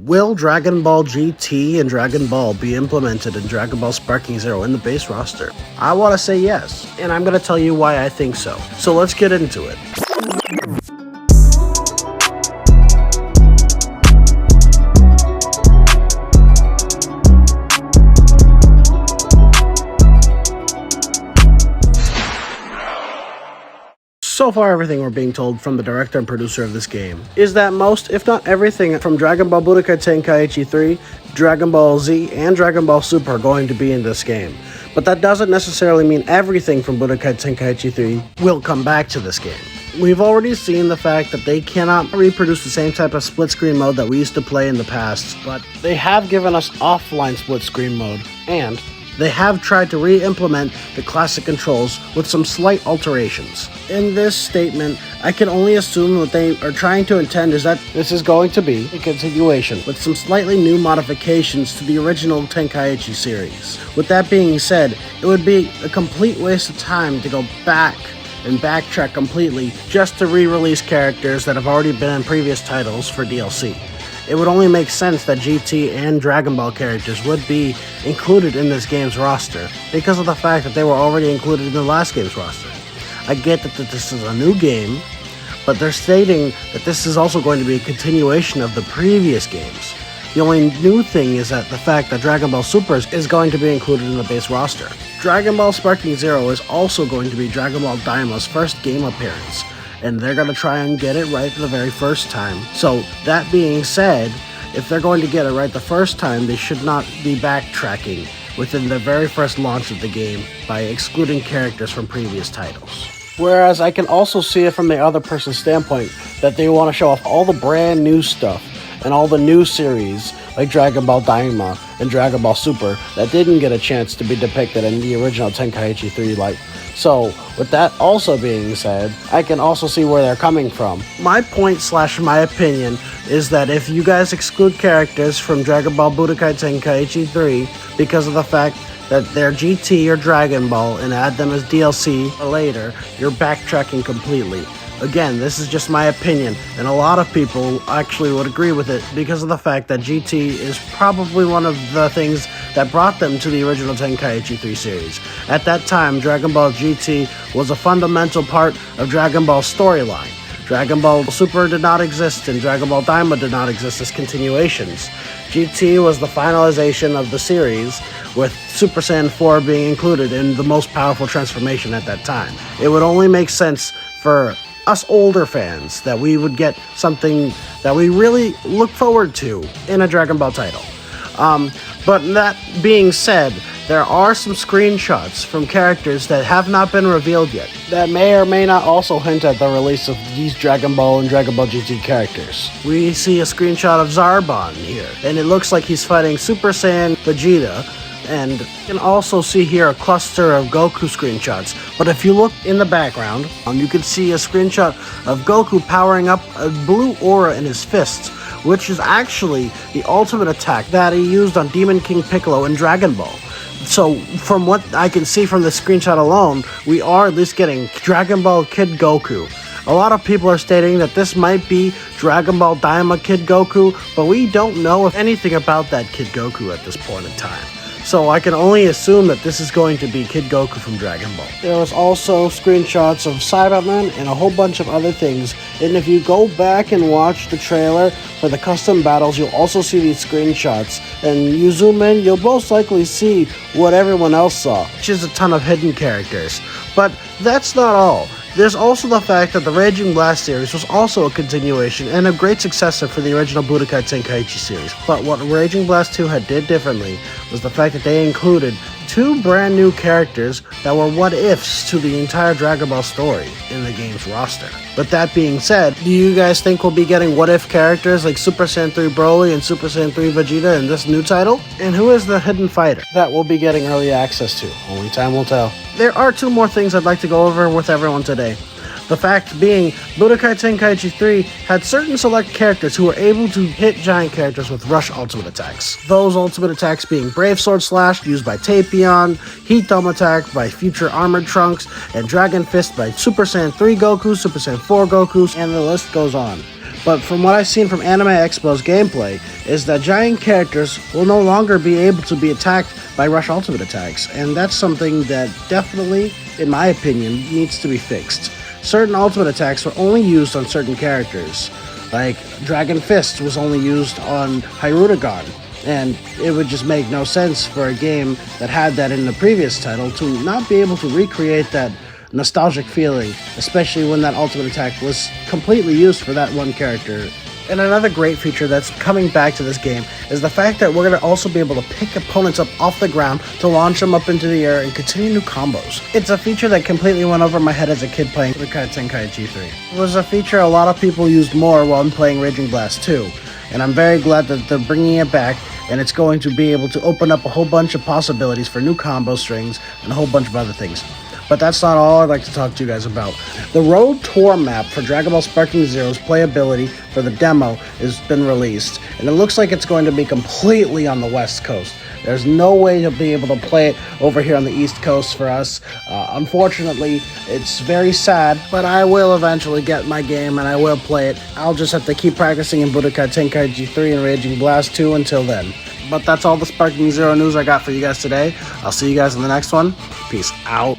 Will Dragon Ball GT and Dragon Ball be implemented in Dragon Ball Sparking Zero in the base roster? I want to say yes, and I'm going to tell you why I think so. So let's get into it. So far, everything we're being told from the director and producer of this game is that most, if not everything, from Dragon Ball Budokai Tenkaichi 3, Dragon Ball Z, and Dragon Ball Super are going to be in this game. But that doesn't necessarily mean everything from Budokai Tenkaichi 3 will come back to this game. We've already seen the fact that they cannot reproduce the same type of split screen mode that we used to play in the past, but they have given us offline split screen mode, and they have tried to re-implement the classic controls with some slight alterations. In this statement, I can only assume what they are trying to intend is that this is going to be a continuation with some slightly new modifications to the original Tenkaichi series. With that being said, it would be a complete waste of time to go back and backtrack completely just to re-release characters that have already been in previous titles for DLC. It would only make sense that GT and Dragon Ball characters would be included in this game's roster because of the fact that they were already included in the last game's roster. I get that this is a new game, but they're stating that this is also going to be a continuation of the previous games. The only new thing is that the fact that Dragon Ball Super is going to be included in the base roster. Dragon Ball Sparking Zero is also going to be Dragon Ball Daima's first game appearance, and they're going to try and get it right the very first time. So, that being said, if they're going to get it right the first time, they should not be backtracking within the very first launch of the game by excluding characters from previous titles. Whereas I can also see it from the other person's standpoint that they want to show off all the brand new stuff and all the new series like Dragon Ball Daima and Dragon Ball Super that didn't get a chance to be depicted in the original Tenkaichi 3 light. So, with that also being said, I can also see where they're coming from. My point / my opinion is that if you guys exclude characters from Dragon Ball Budokai Tenkaichi 3 because of the fact that they're GT or Dragon Ball and add them as DLC later, you're backtracking completely. Again, this is just my opinion, and a lot of people actually would agree with it because of the fact that GT is probably one of the things that brought them to the original Tenkaichi 3 series. At that time, Dragon Ball GT was a fundamental part of Dragon Ball's storyline. Dragon Ball Super did not exist, and Dragon Ball Daima did not exist as continuations. GT was the finalization of the series, with Super Saiyan 4 being included in the most powerful transformation at that time. It would only make sense for us older fans that we would get something that we really look forward to in a Dragon Ball title. But that being said, there are some screenshots from characters that have not been revealed yet that may or may not also hint at the release of these Dragon Ball and Dragon Ball GT characters. We see a screenshot of Zarbon here, and it looks like he's fighting Super Saiyan Vegeta. And you can also see here a cluster of Goku screenshots. But if you look in the background, you can see a screenshot of Goku powering up a blue aura in his fists, which is actually the ultimate attack that he used on Demon King Piccolo in Dragon Ball. So from what I can see from the screenshot alone, we are at least getting Dragon Ball Kid Goku. A lot of people are stating that this might be Dragon Ball Daima Kid Goku, but we don't know anything about that Kid Goku at this point in time. So I can only assume that this is going to be Kid Goku from Dragon Ball. There was also screenshots of Cybermen and a whole bunch of other things. And if you go back and watch the trailer for the custom battles, you'll also see these screenshots. And you zoom in, you'll most likely see what everyone else saw, which is a ton of hidden characters. But that's not all. There's also the fact that the Raging Blast series was also a continuation and a great successor for the original Budokai Tenkaichi series. But what Raging Blast 2 had did differently was the fact that they included 2 brand new characters that were what-ifs to the entire Dragon Ball story in the game's roster. But that being said, do you guys think we'll be getting what-if characters like Super Saiyan 3 Broly and Super Saiyan 3 Vegeta in this new title? And who is the hidden fighter that we'll be getting early access to? Only time will tell. There are 2 more things I'd like to go over with everyone today. The fact being, Budokai Tenkaichi 3 had certain select characters who were able to hit giant characters with rush ultimate attacks. Those ultimate attacks being Brave Sword Slash used by Tapion, Heat Dome Attack by future Armored Trunks, and Dragon Fist by Super Saiyan 3 Goku, Super Saiyan 4 Goku, and the list goes on. But from what I've seen from Anime Expo's gameplay, is that giant characters will no longer be able to be attacked by rush ultimate attacks, and that's something that definitely, in my opinion, needs to be fixed. Certain ultimate attacks were only used on certain characters, like Dragon Fist was only used on Hyrule, and it would just make no sense for a game that had that in the previous title to not be able to recreate that nostalgic feeling, especially when that ultimate attack was completely used for that one character. And another great feature that's coming back to this game is the fact that we're going to also be able to pick opponents up off the ground to launch them up into the air and continue new combos. It's a feature that completely went over my head as a kid playing Budokai Tenkaichi 3. It was a feature a lot of people used more while playing Raging Blast 2, and I'm very glad that they're bringing it back, and it's going to be able to open up a whole bunch of possibilities for new combo strings and a whole bunch of other things. But that's not all I'd like to talk to you guys about. The road tour map for Dragon Ball Sparking Zero's playability for the demo has been released, and it looks like it's going to be completely on the West Coast. There's no way to be able to play it over here on the East Coast for us. Unfortunately, it's very sad, but I will eventually get my game and I will play it. I'll just have to keep practicing in Budokai Tenkaichi 3 and Raging Blast 2 until then. But that's all the Sparking Zero news I got for you guys today. I'll see you guys in the next one. Peace out.